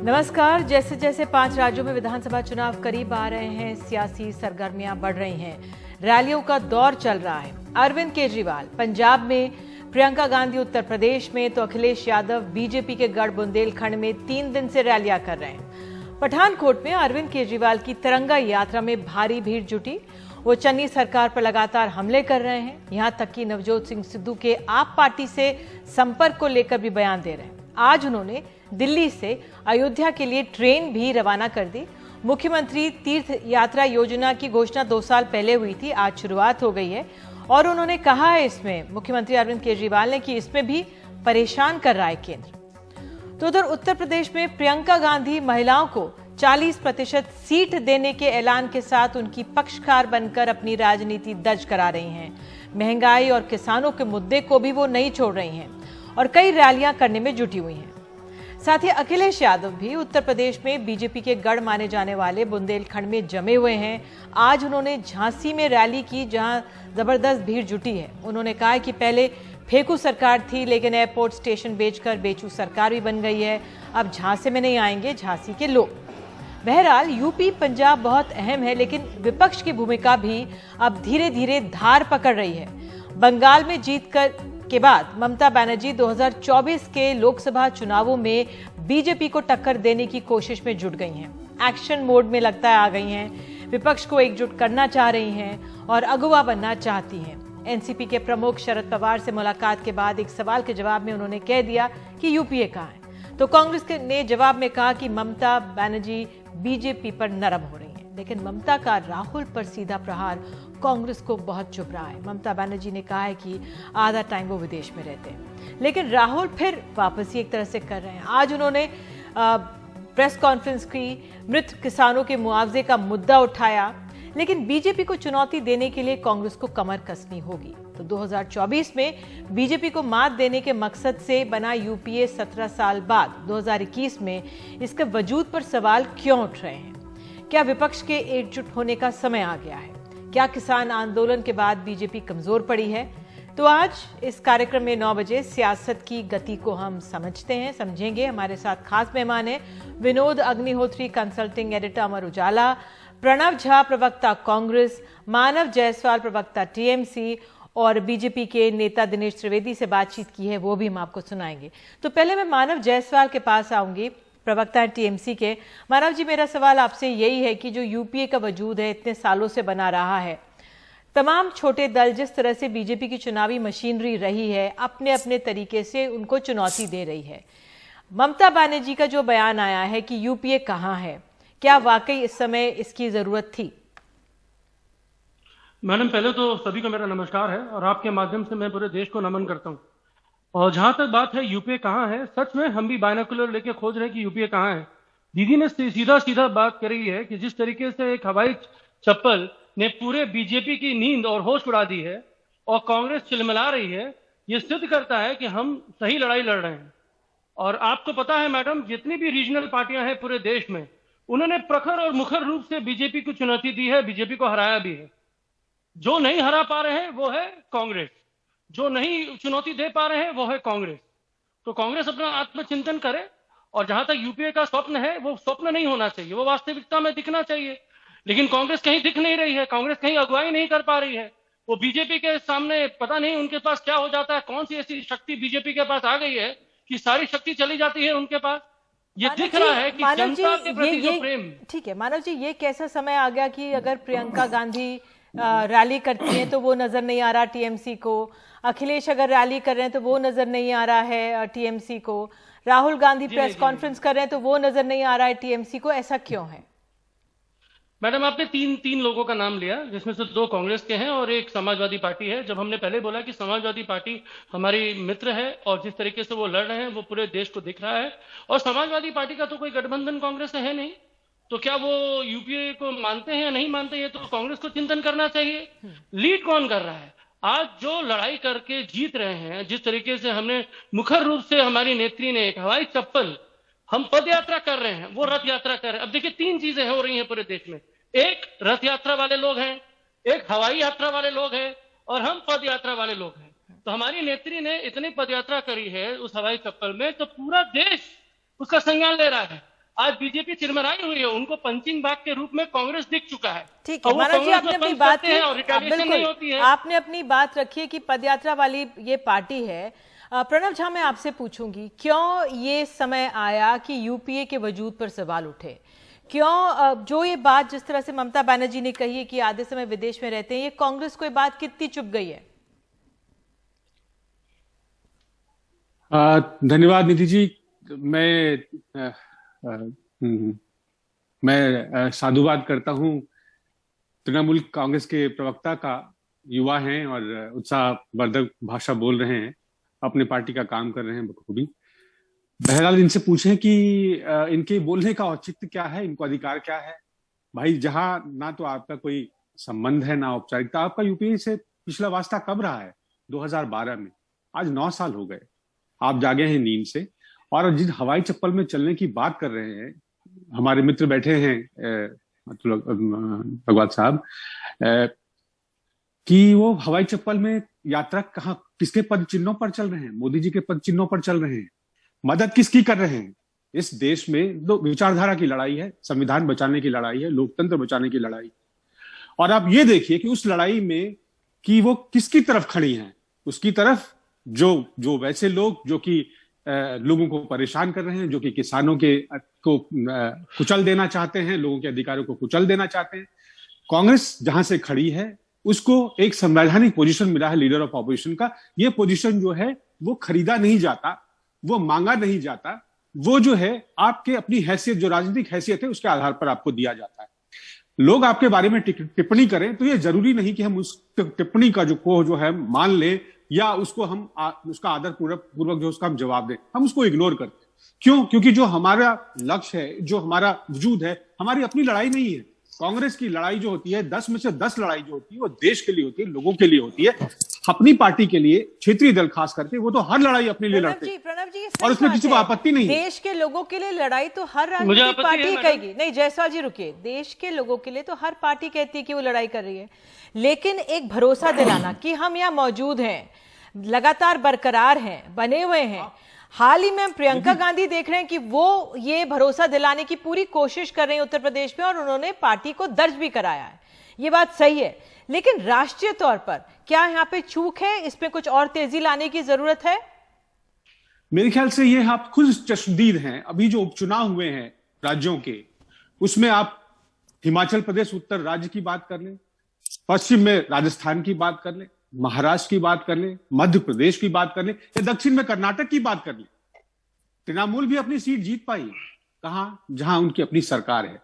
नमस्कार। जैसे जैसे 5 राज्यों में विधानसभा चुनाव करीब आ रहे हैं, सियासी सरगर्मियां बढ़ रही हैं, रैलियों का दौर चल रहा है। अरविंद केजरीवाल पंजाब में, प्रियंका गांधी उत्तर प्रदेश में, तो अखिलेश यादव बीजेपी के गढ़ बुंदेलखंड में 3 दिन से रैलियां कर रहे हैं। पठानकोट में अरविंद केजरीवाल की तिरंगा यात्रा में भारी भीड़ जुटी। वो चन्नी सरकार पर लगातार हमले कर रहे हैं, यहां तक कि नवजोत सिंह सिद्धू के आप पार्टी से संपर्क को लेकर भी बयान दे रहे हैं। आज उन्होंने दिल्ली से अयोध्या के लिए ट्रेन भी रवाना कर दी। मुख्यमंत्री तीर्थ यात्रा योजना की घोषणा 2 साल पहले हुई थी, आज शुरुआत हो गई है और उन्होंने कहा है इसमें, मुख्यमंत्री अरविंद केजरीवाल ने, कि इसमें भी परेशान कर रहा है केंद्र। तो उधर उत्तर प्रदेश में प्रियंका गांधी महिलाओं को 40% सीट देने के ऐलान के साथ उनकी पक्षकार बनकर अपनी राजनीति दर्ज करा रही हैं। महंगाई और किसानों के मुद्दे को भी वो नहीं छोड़ रही हैं और कई रैलियां करने में जुटी हुई हैं। साथ ही अखिलेश यादव भी उत्तर प्रदेश में बीजेपी के गढ़ माने जाने वाले बुंदेलखंड में जमे हुए हैं। आज उन्होंने झांसी में रैली की, जहां जबरदस्त भीड़ जुटी है। उन्होंने कहा कि पहले फेंकू सरकार थी, लेकिन एयरपोर्ट स्टेशन बेचकर बेचू सरकार भी बन गई है। अब झांसी में नहीं आएंगे झांसी के लोग। बहरहाल यूपी पंजाब बहुत अहम है, लेकिन विपक्ष की भूमिका भी अब धीरे धीरे धार पकड़ रही है। बंगाल में जीत के बाद ममता बनर्जी 2024 के लोकसभा चुनावों में बीजेपी को टक्कर देने की कोशिश में जुट गई हैं। एक्शन मोड में लगता है आ गई हैं, विपक्ष को एकजुट करना चाह रही हैं और अगुवा बनना चाहती हैं। एनसीपी के प्रमुख शरद पवार से मुलाकात के बाद एक सवाल के जवाब में उन्होंने कह दिया कि यूपीए कहां है, तो कांग्रेस ने जवाब में कहा कि ममता बनर्जी बीजेपी पर नरम हो रही हैं। लेकिन ममता का राहुल पर सीधा प्रहार कांग्रेस को बहुत चुभ रहा है। ममता बनर्जी ने कहा है कि आधा टाइम वो विदेश में रहते हैं, लेकिन राहुल फिर वापसी एक तरह से कर रहे हैं। आज उन्होंने प्रेस कॉन्फ्रेंस की, मृत किसानों के मुआवजे का मुद्दा उठाया, लेकिन बीजेपी को चुनौती देने के लिए कांग्रेस को कमर कसनी होगी। तो 2024 में बीजेपी को मात देने के मकसद से बना यूपीए 17 साल बाद 2021 में इसके वजूद पर सवाल क्यों उठ रहे हैं? क्या विपक्ष के एकजुट होने का समय आ गया है? क्या किसान आंदोलन के बाद बीजेपी कमजोर पड़ी है? तो आज इस कार्यक्रम में 9 बजे सियासत की गति को हम समझेंगे। हमारे साथ खास मेहमान हैं विनोद अग्निहोत्री, कंसल्टिंग एडिटर अमर उजाला, प्रणव झा, प्रवक्ता कांग्रेस, मानव जायसवाल, प्रवक्ता टीएमसी, और बीजेपी के नेता दिनेश त्रिवेदी से बातचीत की है, वो भी हम आपको सुनाएंगे। तो पहले मैं मानव जायसवाल के पास आऊंगी, प्रवक्ता टीएमसी के। मानव जी, मेरा सवाल आपसे यही है कि जो यूपीए का वजूद है, इतने सालों से बना रहा है, तमाम छोटे दल जिस तरह से बीजेपी की चुनावी मशीनरी रही है, अपने अपने तरीके से उनको चुनौती दे रही है। ममता बनर्जी का जो बयान आया है कि यूपीए कहां है, क्या वाकई इस समय इसकी जरूरत थी? मैडम, पहले तो सभी को मेरा नमस्कार है और आपके माध्यम से मैं पूरे देश को नमन करता हूं। और जहां तक बात है यूपीए कहां है, सच में हम भी बायनोकुलर लेके खोज रहे हैं कि यूपीए कहां है। दीदी ने सीधा सीधा बात करी है कि जिस तरीके से एक हवाई चप्पल ने पूरे बीजेपी की नींद और होश उड़ा दी है और कांग्रेस चिलमिला रही है, यह सिद्ध करता है कि हम सही लड़ाई लड़ रहे हैं। और आपको पता है मैडम, जितनी भी रीजनल पार्टियां हैं पूरे देश में, उन्होंने प्रखर और मुखर रूप से बीजेपी को चुनौती दी है, बीजेपी को हराया भी है। जो नहीं हरा पा रहे हैं वो है कांग्रेस, जो नहीं चुनौती दे पा रहे हैं वो है कांग्रेस। तो कांग्रेस अपना आत्मचिंतन करे और जहां तक यूपीए का स्वप्न है, वो स्वप्न नहीं होना चाहिए, वो वास्तविकता में दिखना चाहिए। लेकिन कांग्रेस कहीं दिख नहीं रही है, कांग्रेस कहीं अगुवाई नहीं कर पा रही है। वो बीजेपी के सामने पता नहीं उनके पास क्या हो जाता है, कौन सी ऐसी शक्ति बीजेपी के पास आ गई है कि सारी शक्ति चली जाती है उनके पास। ये दिख रहा है कि जनता के प्रति जो प्रेम। ठीक है मानव जी, ये कैसा समय आ गया कि अगर प्रियंका गांधी रैली करती हैं तो वो नजर नहीं आ रहा टीएमसी को, अखिलेश अगर रैली कर रहे हैं तो वो नजर नहीं आ रहा है टीएमसी को, राहुल गांधी प्रेस कॉन्फ्रेंस कर रहे हैं तो वो नजर नहीं आ रहा है टीएमसी को, ऐसा क्यों है? मैडम, आपने तीन लोगों का नाम लिया, जिसमें से 2 कांग्रेस के हैं और एक समाजवादी पार्टी है। जब हमने पहले बोला कि समाजवादी पार्टी हमारी मित्र है और जिस तरीके से वो लड़ रहे हैं वो पूरे देश को दिख रहा है, और समाजवादी पार्टी का तो कोई गठबंधन कांग्रेस से है नहीं, तो क्या वो यूपीए को मानते हैं या नहीं मानते हैं, तो कांग्रेस को चिंतन करना चाहिए। लीड कौन कर रहा है? आज जो लड़ाई करके जीत रहे हैं, जिस तरीके से हमने मुखर रूप से, हमारी नेत्री ने एक हवाई चप्पल, हम पद यात्रा कर रहे हैं, वो रथ यात्रा कर रहे हैं। अब देखिए 3 चीजें हो रही हैं पूरे देश में, एक रथ यात्रा वाले लोग हैं, एक हवाई यात्रा वाले लोग हैं और हम पद यात्रा वाले लोग हैं। तो हमारी नेत्री ने इतनी पद यात्रा करी है उस हवाई चप्पल में, तो पूरा देश उसका संज्ञान ले रहा है। आज बीजेपी चिरमराई हुई है, उनको पंचिंग बैग के रूप में कांग्रेस दिख चुका है। ठीक है मानव जी, आपने अपनी बात की, बिल्कुल आपने अपनी बात रखी है कि पदयात्रा वाली ये पार्टी है। प्रणव झा, मैं आपसे पूछूंगी, क्यों ये समय आया कि यूपीए के वजूद पर सवाल उठे? क्यों जो ये बात जिस तरह से ममता बनर्जी ने कही है कि आधे समय विदेश में रहते हैं, ये कांग्रेस को ये बात कितनी चुभ गई है? धन्यवाद निधि जी। मैं साधुवाद करता हूं तृणमूल कांग्रेस के प्रवक्ता का। युवा हैं और उत्साहवर्धक भाषा बोल रहे हैं, अपने पार्टी का काम कर रहे हैं बखूबी। बहरहाल इनसे पूछें कि इनके बोलने का औचित्य क्या है, इनको अधिकार क्या है। भाई, जहां ना तो आपका कोई संबंध है ना औपचारिकता। आपका यूपीए से पिछला वास्ता कब रहा है? 2012 में। आज 9 साल हो गए। आप जागे हैं नींद से, और जिन हवाई चप्पल में चलने की बात कर रहे हैं, हमारे मित्र बैठे हैं भगवत साहब, कि वो हवाई चप्पल में यात्रा कहाँ, किसके पद चिन्हों पर चल रहे हैं? मोदी जी के पद चिन्हों पर चल रहे हैं। मदद किसकी कर रहे हैं? इस देश में दो विचारधारा की लड़ाई है, संविधान बचाने की लड़ाई है, लोकतंत्र बचाने की लड़ाई। और आप ये देखिए कि उस लड़ाई में कि वो किसकी तरफ खड़ी हैं। उसकी तरफ जो वैसे लोग जो कि लोगों को परेशान कर रहे हैं, जो कि किसानों को कुचल देना चाहते हैं, लोगों के अधिकारों को कुचल देना चाहते हैं। कांग्रेस जहां से खड़ी है, उसको एक संवैधानिक पोजीशन मिला है लीडर ऑफ ऑपोजिशन का। ये पोजीशन जो है वो खरीदा नहीं जाता, वो मांगा नहीं जाता। वो जो है आपके अपनी हैसियत, जो राजनीतिक हैसियत है, उसके आधार पर आपको दिया जाता है। लोग आपके बारे में टिप्पणी करें तो ये जरूरी नहीं कि हम उस टिप्पणी का जो है मान लें, या उसको हम उसका आदर पूर्वक जो उसका हम जवाब दें। हम उसको इग्नोर करते हैं। क्यों? क्योंकि जो हमारा लक्ष्य है, जो हमारा वजूद है, हमारी अपनी लड़ाई नहीं है। कांग्रेस की लड़ाई जो होती है, 10 में से 10 लड़ाई जो होती है, वो देश के लिए होती है, लोगों के लिए होती है, अपनी पार्टी के लिए। क्षेत्रीय दल खास करके वो तो हर लड़ाई अपने लिए लड़ते हैं, प्रणव जी, और उसमें किसी को आपत्ति नहीं है। देश के लोगों के लिए लड़ाई तो हर राजनीतिक पार्टी कहेगी। नहीं जायसवाल जी, रुकिए। देश के लोगों के लिए तो हर पार्टी कहती है कि वो लड़ाई कर रही है, लेकिन एक भरोसा दिलाना कि हम यहाँ मौजूद हैं, लगातार बरकरार हैं, बने हुए हैं। हाल ही में हम प्रियंका गांधी देख रहे हैं कि वो ये भरोसा दिलाने की पूरी कोशिश कर रहे हैं उत्तर प्रदेश में, और उन्होंने पार्टी को दर्ज भी कराया है। ये बात सही है, लेकिन राष्ट्रीय तौर पर क्या यहाँ पे चूक है? इसमें कुछ और तेजी लाने की जरूरत है? मेरे ख्याल से ये आप खुद चश्मदीद हैं। अभी जो उपचुनाव हुए हैं राज्यों के, उसमें आप हिमाचल प्रदेश उत्तर राज्य की बात कर लें, पश्चिम में राजस्थान की बात कर लें, महाराष्ट्र की बात कर लें, मध्य प्रदेश की बात कर लें, या दक्षिण में कर्नाटक की बात कर लें। तृणमूल भी अपनी सीट जीत पाई है, कहां? जहां उनकी अपनी सरकार है।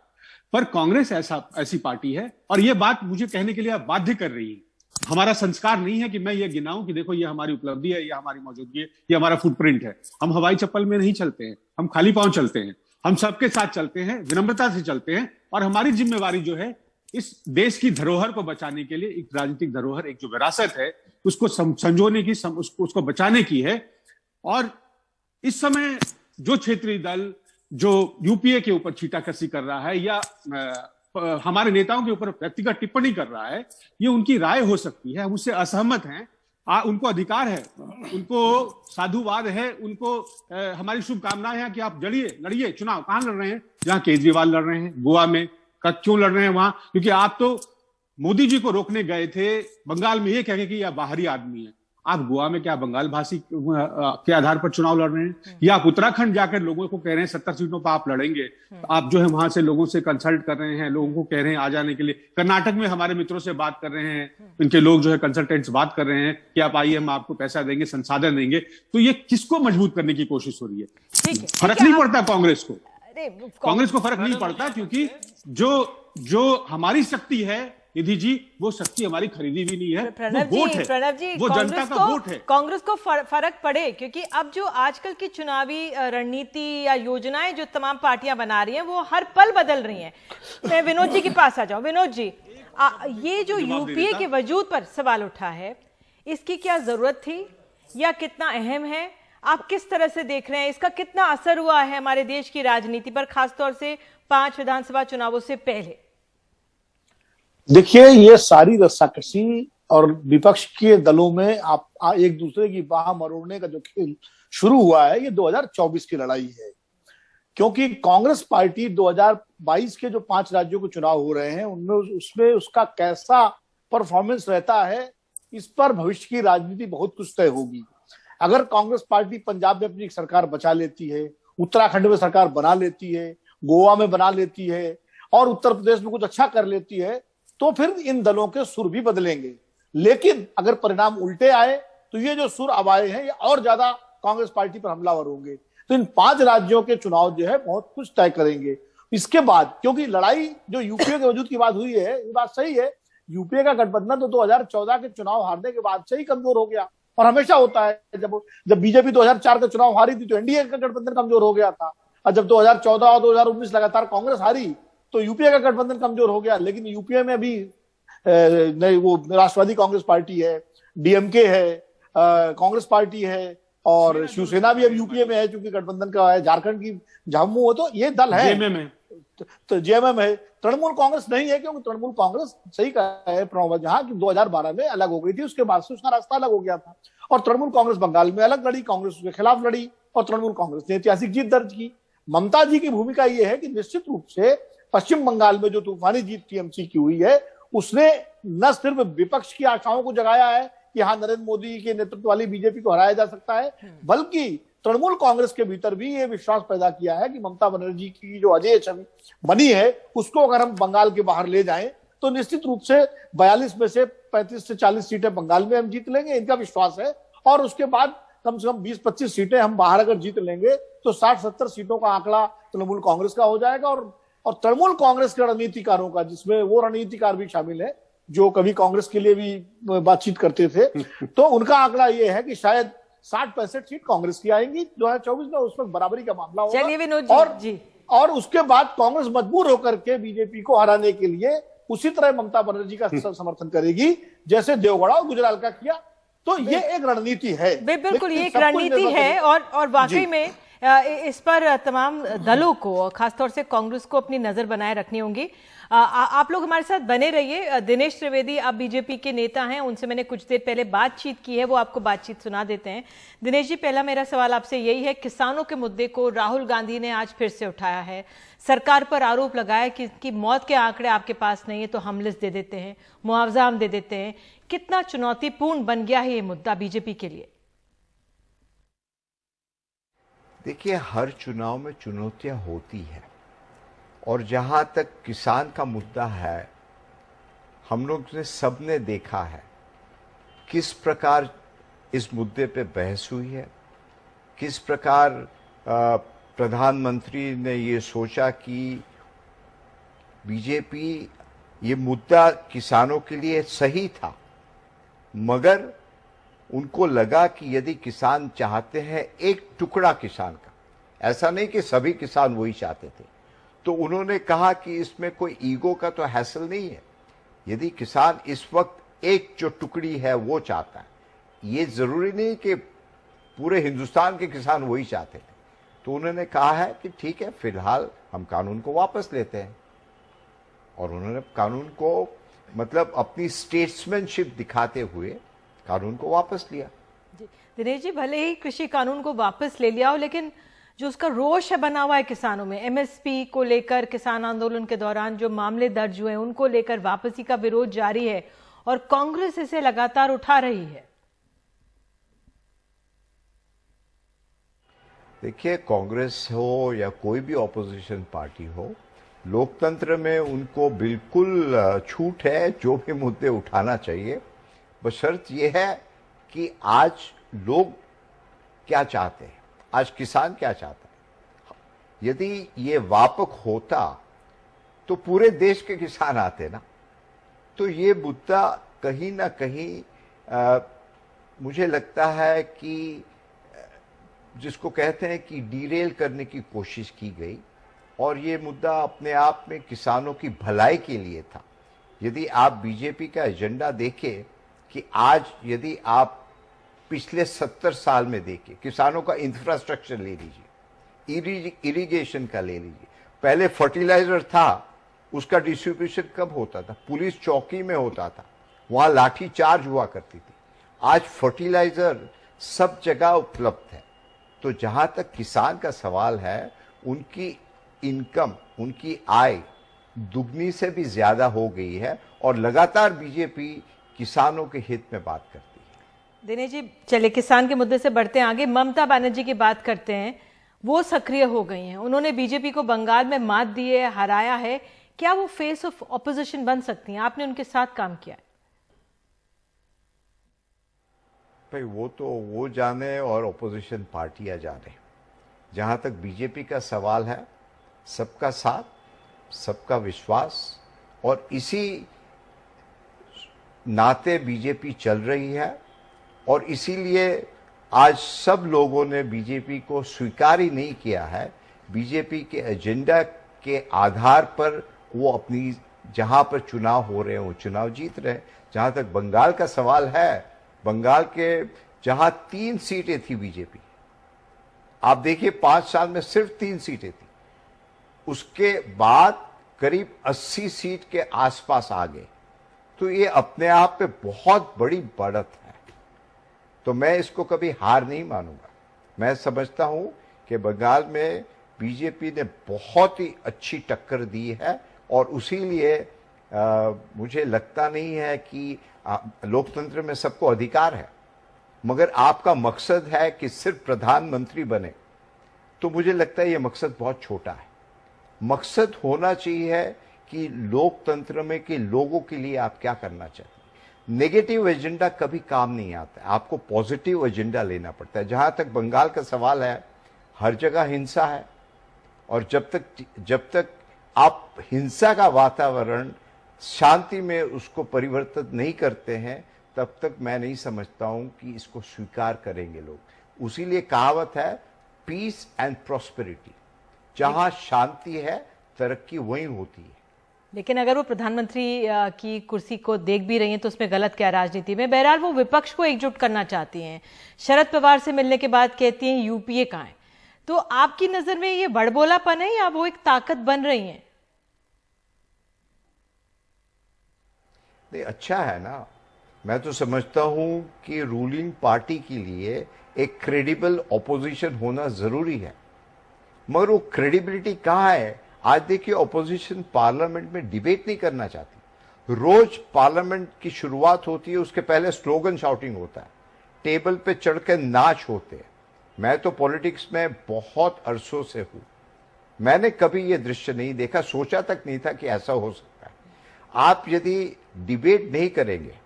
पर कांग्रेस ऐसी पार्टी है, और यह बात मुझे कहने के लिए आप बाध्य कर रही है। हमारा संस्कार नहीं है कि मैं ये गिनाऊं कि देखो ये हमारी उपलब्धि है, ये हमारी मौजूदगी है, ये हमारा फुटप्रिंट है। हम हवाई चप्पल में नहीं चलते हैं, हम खाली पांव चलते हैं। हम सबके साथ चलते हैं, विनम्रता से चलते हैं, और हमारी जिम्मेवारी जो है इस देश की धरोहर को बचाने के लिए, एक राजनीतिक धरोहर, एक जो विरासत है, उसको संजोने की, उसको बचाने की है। और इस समय जो क्षेत्रीय दल जो यूपीए के ऊपर छींटाकशी कर रहा है, या हमारे नेताओं के ऊपर व्यक्तिगत टिप्पणी कर रहा है, ये उनकी राय हो सकती है। हम उससे असहमत हैं, उनको अधिकार है, उनको साधुवाद है, उनको हमारी शुभकामनाएं हैं कि आप लड़िए। चुनाव कहां लड़ रहे हैं? जहां केजरीवाल लड़ रहे हैं, गोवा में। क्यों लड़ रहे हैं वहां? क्योंकि आप तो मोदी जी को रोकने गए थे बंगाल में, ये कह के कि यह बाहरी आदमी है। आप गोवा में क्या बंगाल भाषी के आधार पर चुनाव लड़ रहे हैं? या आप उत्तराखंड जाकर लोगों को कह रहे हैं 70 सीटों पर आप लड़ेंगे? आप जो है वहां से लोगों से कंसल्ट कर रहे हैं, लोगों को कह रहे हैं आ जाने के लिए। कर्नाटक में हमारे मित्रों से बात कर रहे हैं, इनके लोग जो है कंसल्टेंट्स बात कर रहे हैं कि आप आइए, हम आपको पैसा देंगे, संसाधन देंगे। तो ये किसको मजबूत करने की कोशिश हो रही है? फर्क नहीं पड़ता कांग्रेस को फर्क नहीं पड़ता, क्योंकि जो हमारी शक्ति है निधि जी, वो शक्ति हमारी खरीदी भी नहीं है। प्रणव जी, वो जनता का वोट है। कांग्रेस को फर्क पड़े, क्योंकि अब जो आजकल की चुनावी रणनीति या योजनाएं जो तमाम पार्टियां बना रही हैं, वो हर पल बदल रही हैं। मैं विनोद जी के पास आ जाऊं। विनोद जी, ये जो यूपीए के वजूद पर सवाल उठा है, इसकी क्या जरूरत थी, या कितना अहम है? आप किस तरह से देख रहे हैं? इसका कितना असर हुआ है हमारे देश की राजनीति पर, खासतौर से 5 विधानसभा चुनावों से पहले? देखिए, ये सारी रस्साकशी और विपक्ष के दलों में आप एक दूसरे की बाह मरोड़ने का जो खेल शुरू हुआ है, ये 2024 की लड़ाई है। क्योंकि कांग्रेस पार्टी 2022 के जो 5 राज्यों के चुनाव हो रहे हैं उनमें उसमें उसका कैसा परफॉर्मेंस रहता है, इस पर भविष्य की राजनीति बहुत कुछ तय होगी। अगर कांग्रेस पार्टी पंजाब में अपनी सरकार बचा लेती है, उत्तराखंड में सरकार बना लेती है, गोवा में बना लेती है और उत्तर प्रदेश में कुछ अच्छा कर लेती है, तो फिर इन दलों के सुर भी बदलेंगे। लेकिन अगर परिणाम उल्टे आए तो ये जो सुर अब आए हैं ये और ज्यादा कांग्रेस पार्टी पर हमलावर होंगे। तो इन 5 राज्यों के चुनाव जो है बहुत कुछ तय करेंगे। इसके बाद क्योंकि लड़ाई जो यूपीए के वजूद की बात हुई है, ये बात सही है, यूपीए का गठबंधन तो 2014 के चुनाव हारने के बाद से ही कमजोर हो गया और हमेशा होता है। जब बीजेपी 2004 का चुनाव हारी थी तो एनडीए का गठबंधन कमजोर हो गया था, और जब 2014 और 2019 लगातार कांग्रेस हारी तो यूपीए का गठबंधन कमजोर हो गया। लेकिन यूपीए में भी नहीं, वो राष्ट्रवादी कांग्रेस पार्टी है, डीएमके है, कांग्रेस पार्टी है और शिवसेना भी अब यूपीए में है क्योंकि गठबंधन का है, झारखंड की झामू हो, तो ये दल है, तो जेएमएम है। तृणमूल कांग्रेस नहीं है क्योंकि तृणमूल कांग्रेस सही कहा है प्रणव जहां कि 2012 में अलग हो गई थी, उसके बाद से उसका रास्ता अलग हो गया था और तृणमूल कांग्रेस बंगाल में अलग लड़ी, कांग्रेस उसके खिलाफ लड़ी और तृणमूल कांग्रेस ने ऐतिहासिक जीत दर्ज की। ममता जी की भूमिका यह है कि निश्चित रूप से पश्चिम बंगाल में जो तूफानी जीत टीएमसी की हुई है उसने न सिर्फ विपक्ष की आशाओं को जगाया है कि हाँ नरेंद्र मोदी के नेतृत्व वाली बीजेपी को हराया जा सकता है, बल्कि तृणमूल कांग्रेस के भीतर भी ये विश्वास पैदा किया है कि ममता बनर्जी की जो अजय छवि बनी है उसको अगर हम बंगाल के बाहर ले जाएं तो निश्चित रूप से 42 में से 35 से 40 सीटें बंगाल में हम जीत लेंगे, इनका विश्वास है। और उसके बाद कम से कम 20-25 सीटें हम बाहर अगर जीत लेंगे तो 60-70 सीटों का आंकड़ा तृणमूल कांग्रेस का हो जाएगा। और तृणमूल कांग्रेस के रणनीतिकारों का, जिसमें वो रणनीतिकार भी शामिल है जो कभी कांग्रेस के लिए भी बातचीत करते थे, तो उनका आंकड़ा ये है कि शायद 60-65 सीट कांग्रेस की आएंगी 2024 में, उसमें बराबरी का मामला होगा। चलिए विनोद जी, और उसके बाद कांग्रेस मजबूर होकर के बीजेपी को हराने के लिए उसी तरह ममता बनर्जी का समर्थन करेगी जैसे देवगढ़ और गुजराल का किया। तो ये एक रणनीति है, बिल्कुल ये एक रणनीति है और वाकई में इस पर तमाम दलों को, खासतौर से कांग्रेस को अपनी नजर बनाए रखनी होगी। आप लोग हमारे साथ बने रहिए। दिनेश त्रिवेदी आप बीजेपी के नेता हैं, उनसे मैंने कुछ देर पहले बातचीत की है, वो आपको बातचीत सुना देते हैं। दिनेश जी, पहला मेरा सवाल आपसे यही है, किसानों के मुद्दे को राहुल गांधी ने आज फिर से उठाया है, सरकार पर आरोप लगाया कि मौत के आंकड़े आपके पास नहीं है तो हम लिस्ट दे देते हैं, मुआवजा हम दे देते हैं। कितना चुनौतीपूर्ण बन गया है ये मुद्दा बीजेपी के लिए? देखिए, हर चुनाव में चुनौतियां होती है और जहां तक किसान का मुद्दा है, हम लोग ने सबने देखा है किस प्रकार इस मुद्दे पे बहस हुई है, किस प्रकार प्रधानमंत्री ने ये सोचा कि बीजेपी ये मुद्दा किसानों के लिए सही था, मगर उनको लगा कि यदि किसान चाहते हैं एक टुकड़ा किसान का, ऐसा नहीं कि सभी किसान वही चाहते थे, तो उन्होंने कहा कि इसमें कोई ईगो का तो हैसल नहीं है। यदि किसान इस वक्त एक जो टुकड़ी है वो चाहता है, ये जरूरी नहीं कि पूरे हिंदुस्तान के किसान वही चाहते थे, तो उन्होंने कहा है कि ठीक है, फिलहाल हम कानून को वापस लेते हैं। और उन्होंने कानून को मतलब अपनी स्टेट्समैनशिप दिखाते हुए कानून को वापस लिया। दिनेश जी, भले ही कृषि कानून को वापस ले लिया हो, लेकिन जो उसका रोष है बना हुआ है किसानों में, एमएसपी को लेकर किसान आंदोलन के दौरान जो मामले दर्ज हुए उनको लेकर वापसी का विरोध जारी है और कांग्रेस इसे लगातार उठा रही है। देखिए, कांग्रेस हो या कोई भी ऑपोजिशन पार्टी हो, लोकतंत्र में उनको बिल्कुल छूट है जो भी मुद्दे उठाना चाहिए, बस शर्त यह है कि आज लोग क्या चाहते हैं, आज किसान क्या चाहता है। यदि ये व्यापक होता तो पूरे देश के किसान आते ना, तो ये मुद्दा कहीं ना कहीं मुझे लगता है कि जिसको कहते हैं कि डीरेल करने की कोशिश की गई, और ये मुद्दा अपने आप में किसानों की भलाई के लिए था। यदि आप बीजेपी का एजेंडा देखें कि आज यदि आप पिछले 70 साल में देखिए, किसानों का इंफ्रास्ट्रक्चर ले लीजिए, इरिगेशन का ले लीजिए, पहले फर्टिलाइजर था, उसका डिस्ट्रीब्यूशन कब होता था? पुलिस चौकी में होता था, वहां लाठी चार्ज हुआ करती थी। आज फर्टिलाइजर सब जगह उपलब्ध है। तो जहां तक किसान का सवाल है, उनकी इनकम, उनकी आय दुगनी से भी ज्यादा हो गई है और लगातार बीजेपी किसानों के हित में बात करती है। दिनेश जी, चलिए किसान के मुद्दे से बढ़ते हैं आगे। ममता बनर्जी की बात करते हैं। वो सक्रिय हो गई हैं, उन्होंने बीजेपी को बंगाल में मात दी है, हराया है। क्या वो फेस ऑफ ऑपोजिशन बन सकती हैं? आपने उनके साथ काम किया है। भाई वो तो वो जाने और ऑपोजिशन पार्टियां जाने। जहां तक बीजेपी का सवाल है, सबका साथ, सबका विश्वास और इसी नाते बीजेपी चल रही है और इसीलिए आज सब लोगों ने बीजेपी को स्वीकार ही नहीं किया है। बीजेपी के एजेंडा के आधार पर वो अपनी जहां पर चुनाव हो रहे हैं वो चुनाव जीत रहे हैं। जहां तक बंगाल का सवाल है, बंगाल के जहां 3 सीटें थी बीजेपी, आप देखिए 5 साल में सिर्फ 3 सीटें थी, उसके बाद करीब 80 सीट के आसपास आ गए। तो ये अपने आप पे बहुत बड़ी बढ़त है। तो मैं इसको कभी हार नहीं मानूंगा। मैं समझता हूं कि बंगाल में बीजेपी ने बहुत ही अच्छी टक्कर दी है और उसीलिए मुझे लगता नहीं है कि लोकतंत्र में सबको अधिकार है, मगर आपका मकसद है कि सिर्फ प्रधानमंत्री बने, तो मुझे लगता है ये मकसद बहुत छोटा है। मकसद होना चाहिए कि लोकतंत्र में कि लोगों के लिए आप क्या करना चाहते हैं। नेगेटिव एजेंडा कभी काम नहीं आता है, आपको पॉजिटिव एजेंडा लेना पड़ता है। जहां तक बंगाल का सवाल है, हर जगह हिंसा है और जब तक आप हिंसा का वातावरण शांति में उसको परिवर्तित नहीं करते हैं, तब तक मैं नहीं समझता हूं कि इसको स्वीकार करेंगे लोग। उसीलिए कहावत है पीस एंड प्रॉस्पेरिटी, जहां शांति है तरक्की वहीं होती है। लेकिन अगर वो प्रधानमंत्री की कुर्सी को देख भी रही हैं तो उसमें गलत क्या राजनीति में? बहरहाल वो विपक्ष को एकजुट करना चाहती हैं। शरद पवार से मिलने के बाद कहती हैं यूपीए कहां है। तो आपकी नजर में ये बड़बोलापन है या वो एक ताकत बन रही हैं? नहीं, अच्छा है ना। मैं तो समझता हूं कि रूलिंग पार्टी के लिए एक क्रेडिबल ऑपोजिशन होना जरूरी है, मगर वो क्रेडिबिलिटी कहां है? आज देखिए ऑपोजिशन पार्लियामेंट में डिबेट नहीं करना चाहती। रोज पार्लियामेंट की शुरुआत होती है, उसके पहले स्लोगन शाउटिंग होता है, टेबल पे चढ़ के नाच होते हैं। मैं तो पॉलिटिक्स में बहुत अरसों से हूं, मैंने कभी ये दृश्य नहीं देखा, सोचा तक नहीं था कि ऐसा हो सकता है। आप यदि डिबेट नहीं करेंगे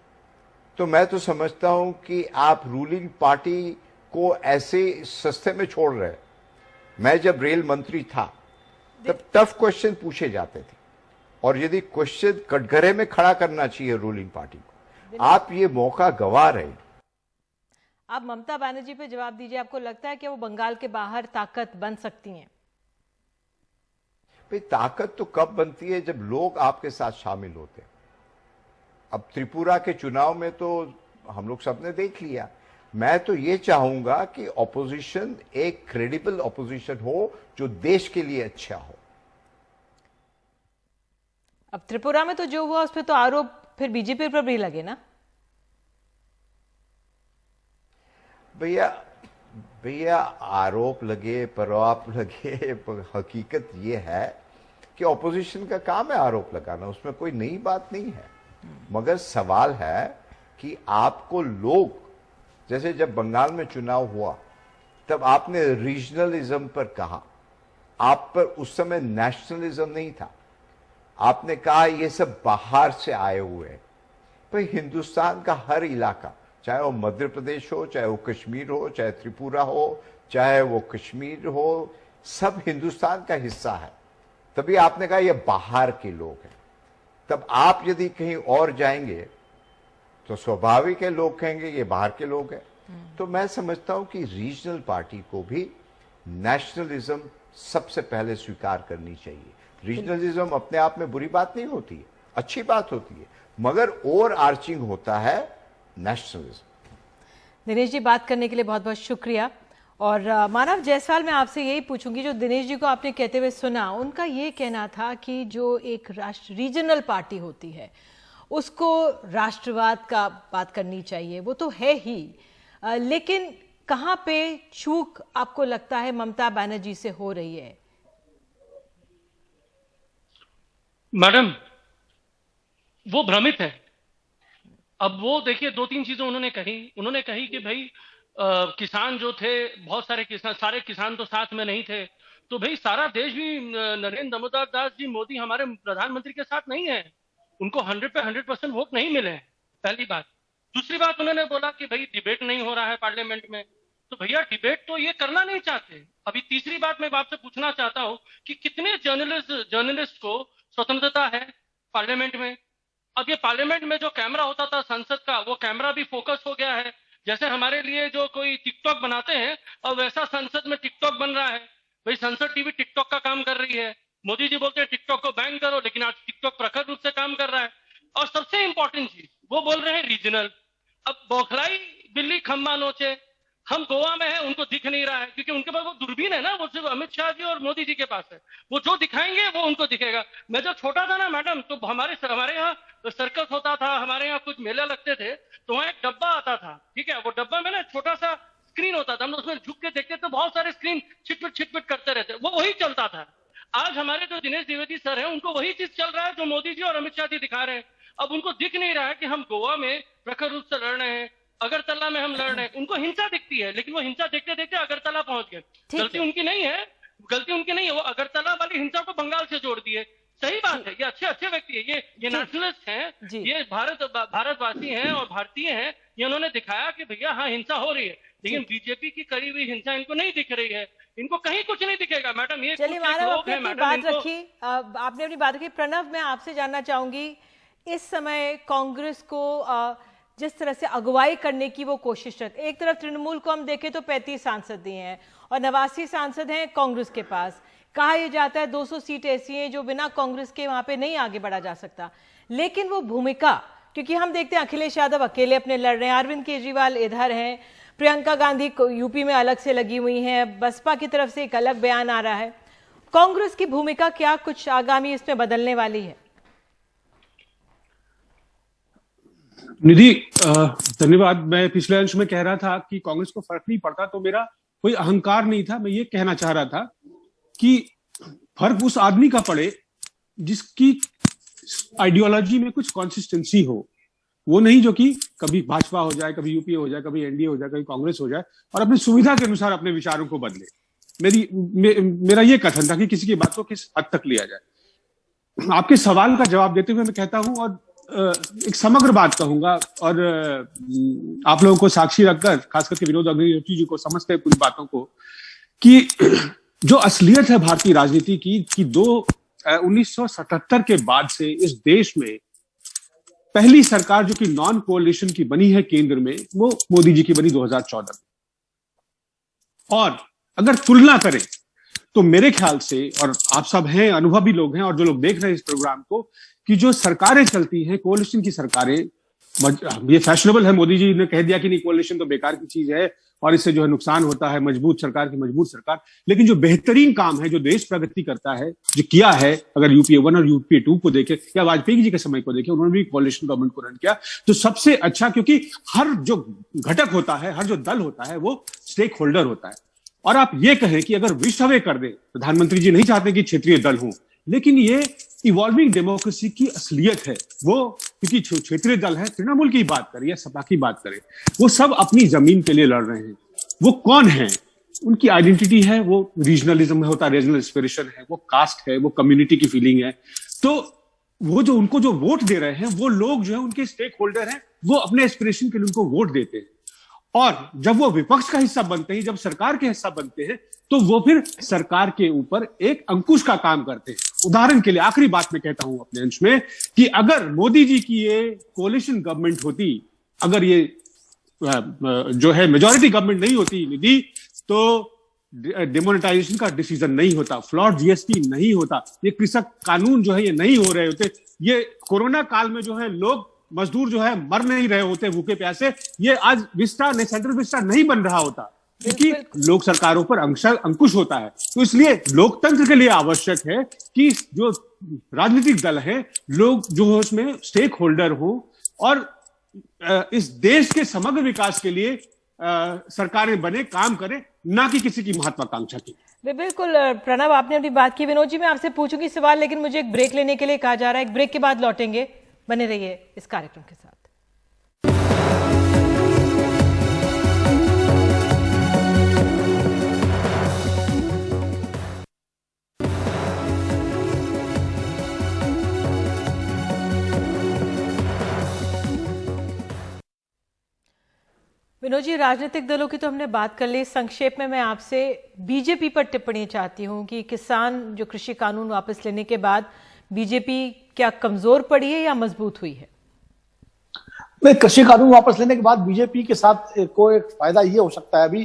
तो मैं तो समझता हूं कि आप रूलिंग पार्टी को ऐसे सस्ते में छोड़ रहे हैं। मैं जब रेल मंत्री था तब टफ क्वेश्चन पूछे जाते थे और यदि क्वेश्चन कटघरे में खड़ा करना चाहिए रूलिंग पार्टी को, आप ये मौका गंवा रहे हैं। आप ममता बनर्जी पे जवाब दीजिए। आपको लगता है कि वो बंगाल के बाहर ताकत बन सकती हैं? भाई ताकत तो कब बनती है? जब लोग आपके साथ शामिल होते हैं। अब त्रिपुरा के चुनाव में तो हम लोग सबने देख लिया। मैं तो ये चाहूंगा कि ऑपोजिशन एक क्रेडिबल ऑपोजिशन हो जो देश के लिए अच्छा हो। अब त्रिपुरा में तो जो हुआ उस पर तो आरोप फिर बीजेपी पर भी लगे ना? भैया आरोप लगे, प्रभाव लगे, पर हकीकत ये है कि ऑपोजिशन का काम है आरोप लगाना, उसमें कोई नई बात नहीं है। मगर सवाल है कि आपको लोग, जैसे जब बंगाल में चुनाव हुआ तब आपने रीजनलिज्म पर कहा, आप पर उस समय नेशनलिज्म नहीं था। आपने कहा ये सब बाहर से आए हुए हैं। भाई हिंदुस्तान का हर इलाका, चाहे वो मध्य प्रदेश हो, चाहे वो कश्मीर हो, चाहे त्रिपुरा हो, चाहे वो कश्मीर हो, सब हिंदुस्तान का हिस्सा है। तभी आपने कहा ये बाहर के लोग हैं। तब आप यदि कहीं और जाएंगे तो स्वाभाविक है लोग कहेंगे ये बाहर के लोग हैं। तो मैं समझता हूं कि रीजनल पार्टी को भी नेशनलिज्म सबसे पहले स्वीकार करनी चाहिए। रीजनलिज्म अपने आप में बुरी बात नहीं होती है, अच्छी बात होती है, मगर ओवर आर्चिंग होता है नेशनलिज्म। दिनेश जी, बात करने के लिए बहुत बहुत शुक्रिया। और मानव जायसवाल, मैं आपसे यही पूछूंगी, जो दिनेश जी को आपने कहते हुए सुना, उनका ये कहना था कि जो एक रीजनल पार्टी होती है उसको राष्ट्रवाद का बात करनी चाहिए। वो तो है ही, लेकिन कहाँ पे चूक आपको लगता है ममता बनर्जी से हो रही है? मैडम वो भ्रमित है। अब वो देखिए 2-3 चीजें उन्होंने कही कि भाई किसान जो थे, बहुत सारे किसान तो साथ में नहीं थे। तो भाई सारा देश भी नरेंद्र दामोदर दास जी मोदी हमारे प्रधानमंत्री के साथ नहीं है, उनको 100 पे 100% वोट नहीं मिले हैं, पहली बात। दूसरी बात, उन्होंने बोला कि भाई डिबेट नहीं हो रहा है पार्लियामेंट में, तो भैया डिबेट तो ये करना नहीं चाहते। अभी तीसरी बात मैं आपसे पूछना चाहता हूं कि कितने जर्नलिस्ट को स्वतंत्रता है पार्लियामेंट में। अब ये पार्लियामेंट में जो कैमरा होता था संसद का, वो कैमरा भी फोकस हो गया है। जैसे हमारे लिए जो कोई टिकटॉक बनाते हैं, अब वैसा संसद में टिकटॉक बन रहा है। भाई संसद टीवी टिकटॉक का काम कर रही है। मोदी जी बोलते हैं टिकटॉक को बैन करो, लेकिन आज टिकटॉक प्रखर रूप से काम कर रहा है। और सबसे इंपॉर्टेंट चीज, वो बोल रहे हैं रीजनल। अब बौखलाई बिल्ली खम्बा नोचे, हम गोवा में हैं, उनको दिख नहीं रहा है, क्योंकि उनके पास वो दूरबीन है ना, वो सिर्फ अमित शाह जी और मोदी जी के पास है। वो जो दिखाएंगे वो उनको दिखेगा। मैं जब छोटा था ना मैडम, तो हमारे यहाँ सर्कस होता था, हमारे यहाँ कुछ मेला लगते थे, तो वहाँ एक डब्बा आता था, ठीक है। वो डब्बा में ना छोटा सा स्क्रीन होता था, हम उसमें झुक के देखते थे, बहुत सारे स्क्रीन छिटपिट करते रहते, वो वही चलता था। आज हमारे जो दिनेश द्विवेदी सर हैं, उनको वही चीज चल रहा है जो मोदी जी और अमित शाह जी दिखा रहे हैं। अब उनको दिख नहीं रहा है कि हम गोवा में प्रखर रूप से लड़ रहे हैं, अगरतला में हम लड़ रहे हैं। उनको हिंसा दिखती है, लेकिन वो हिंसा देखते देखते अगरतला पहुंच गए। गलती उनकी नहीं है, वो अगरतला वाली हिंसा को बंगाल से जोड़ दिए। सही बात है, ये अच्छे व्यक्ति है, ये नेशनलिस्ट हैं, ये भारतवासी हैं और भारतीय हैं। ये उन्होंने दिखाया कि भैया हाँ हिंसा हो रही है, लेकिन बीजेपी की करी हुई हिंसा इनको नहीं दिख रही है। इनको कहीं कुछ नहीं दिखेगा मैडम। ये चलिए मानव, आपने अपनी बात रखी, आपने अपनी बात रखी। प्रणव, मैं आपसे जानना चाहूंगी, इस समय कांग्रेस को जिस तरह से अगुवाई करने की वो कोशिश करते, एक तरफ तृणमूल को हम देखें तो 35 सांसद दिए हैं और 89 सांसद हैं कांग्रेस के पास। कहा यह जाता है 200 सीट ऐसी हैं जो बिना कांग्रेस के वहां पे नहीं आगे बढ़ा जा सकता। लेकिन वो भूमिका, क्योंकि हम देखते हैं अखिलेश यादव अकेले अपने लड़ रहे हैं, अरविंद केजरीवाल इधर हैं, प्रियंका गांधी यूपी में अलग से लगी हुई हैं, बसपा की तरफ से एक अलग बयान आ रहा है। कांग्रेस की भूमिका क्या कुछ आगामी इसमें बदलने वाली है? निधि, धन्यवाद। मैं पिछले अंश में कह रहा था कि कांग्रेस को फर्क नहीं पड़ता, तो मेरा कोई अहंकार नहीं था। मैं ये कहना चाह रहा था कि फर्क उस आदमी का पड़े जिसकी आइडियोलॉजी में कुछ कंसिस्टेंसी हो। वो नहीं जो कि कभी भाजपा हो जाए, कभी यूपीए हो जाए, कभी एनडीए हो जाए, कभी कांग्रेस हो जाए और अपनी सुविधा के अनुसार अपने विचारों को बदले। मेरा ये कथन था कि किसी की बात को किस हद तक लिया जाए। आपके सवाल का जवाब देते हुए मैं कहता हूं और एक समग्र बात कहूंगा, और आप लोगों को साक्षी रखकर, खास करके विनोद अग्निहोत्री जी को समझते हैं पूरी बातों को, कि जो असलियत है भारतीय राजनीति की कि 1977 के बाद से इस देश में पहली सरकार जो कि नॉन कोalition की बनी है केंद्र में, वो मोदी जी की बनी 2014 में। और अगर तुलना करें तो मेरे ख्याल से, और आप सब हैं, अनुभवी लोग हैं, और जो लोग देख रहे हैं इस प्रोग्राम को, कि जो सरकारें चलती हैं कोalition की सरकारें, ये फैशनेबल है, मोदी जी ने कह दिया कि नहीं कोalition तो बेकार की चीज है और इससे जो है नुकसान होता है, मजबूत सरकार की मजबूत सरकार। लेकिन जो बेहतरीन काम है, जो देश प्रगति करता है, जो किया है, अगर यूपीए 1 और यूपीए 2 को देखें या वाजपेयी जी के समय को देखें, उन्होंने भी कोalition गवर्नमेंट को रन किया, तो सबसे अच्छा, क्योंकि हर जो घटक होता है, हर जो दल होता है, वो स्टेक होल्डर होता है। और आप ये कहें कि अगर विश अवे कर दे, प्रधानमंत्री जी नहीं चाहते कि क्षेत्रीय दल हो, लेकिन ये इवॉल्विंग डेमोक्रेसी की असलियत है। वो क्योंकि क्षेत्रीय दल है, तृणमूल की बात करें या सपा की बात करें, वो सब अपनी जमीन के लिए लड़ रहे हैं। वो कौन है, उनकी आइडेंटिटी है, वो रीजनलिज्म होता है, रीजनल एस्पिरेशन है, वो कास्ट है, वो कम्युनिटी की फीलिंग है। तो वो जो उनको जो वोट दे रहे हैं, वो लोग जो है उनके स्टेक होल्डर हैं, वो अपने एस्पिरेशन के लिए उनको वोट देते हैं। और जब वो विपक्ष का हिस्सा बनते हैं, जब सरकार के हिस्सा बनते हैं, तो वो फिर सरकार के ऊपर एक अंकुश का काम करते हैं। उदाहरण के लिए आखिरी बात मैं कहता हूं अपने अंश में, कि अगर मोदी जी की ये कोalition गवर्नमेंट होती, अगर ये जो है मेजॉरिटी गवर्नमेंट नहीं होती निधि, तो डिमोनेटाइजेशन का डिसीजन नहीं होता, फ्लॉट जीएसटी नहीं होता, ये कृषक कानून जो है ये नहीं हो रहे होते, ये कोरोना काल में जो है लोग मजदूर जो है मर नहीं रहे होते भूखे प्यासे, ये आज विस्टा ने सेंट्रल विस्टा नहीं बन रहा होता, क्योंकि लोक सरकारों पर अंकुश होता है। तो इसलिए लोकतंत्र के लिए आवश्यक है कि जो राजनीतिक दल है, लोग जो है उसमें स्टेक होल्डर हो और इस देश के समग्र विकास के लिए सरकारें बने, काम करें, ना कि किसी की महत्वाकांक्षा की। बिल्कुल प्रणव, आपने अपनी बात की। विनोद जी, मैं आपसे पूछूंगी सवाल, लेकिन मुझे एक ब्रेक लेने के लिए कहा जा रहा है। एक ब्रेक के बाद लौटेंगे, बने रहिए इस कार्यक्रम के साथ। विनोद जी, राजनीतिक दलों की तो हमने बात कर ली। संक्षेप में मैं आपसे बीजेपी पर टिप्पणी चाहती हूं कि किसान जो कृषि कानून वापस लेने के बाद बीजेपी क्या कमजोर पड़ी है या मजबूत हुई है? नहीं, कृषि कानून वापस लेने के बाद बीजेपी के साथ को एक फायदा ये हो सकता है, अभी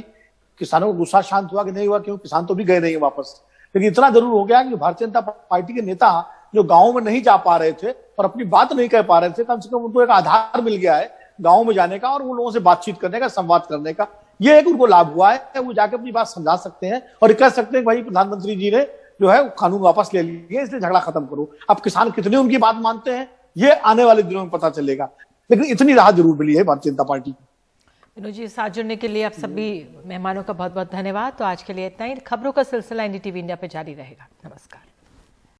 किसानों का गुस्सा शांत हुआ कि नहीं हुआ, क्योंकि किसान तो भी गए नहीं वापस। लेकिन इतना जरूर हो गया कि भारतीय जनता पार्टी के नेता जो गाँव में नहीं जा पा रहे थे और अपनी बात नहीं कह पा रहे थे, कम से कम उनको एक आधार मिल गया है गाँव में जाने का और उन लोगों से बातचीत करने का, संवाद करने का। ये एक उनको लाभ हुआ है। वो जाकर अपनी बात समझा सकते हैं और कह सकते हैं भाई प्रधानमंत्री जी ने जो है कानून वापस ले लिए, इसलिए झगड़ा खत्म करो। अब किसान कितने उनकी बात मानते हैं ये आने वाले दिनों में पता चलेगा, लेकिन इतनी राहत जरूर मिली है भारतीय जनता पार्टी को। विनोद जी, साथ जुड़ने के लिए आप सभी मेहमानों का बहुत बहुत धन्यवाद। तो आज के लिए इतना ही। खबरों का सिलसिला एनडीटीवी इंडिया पे जारी रहेगा। नमस्कार।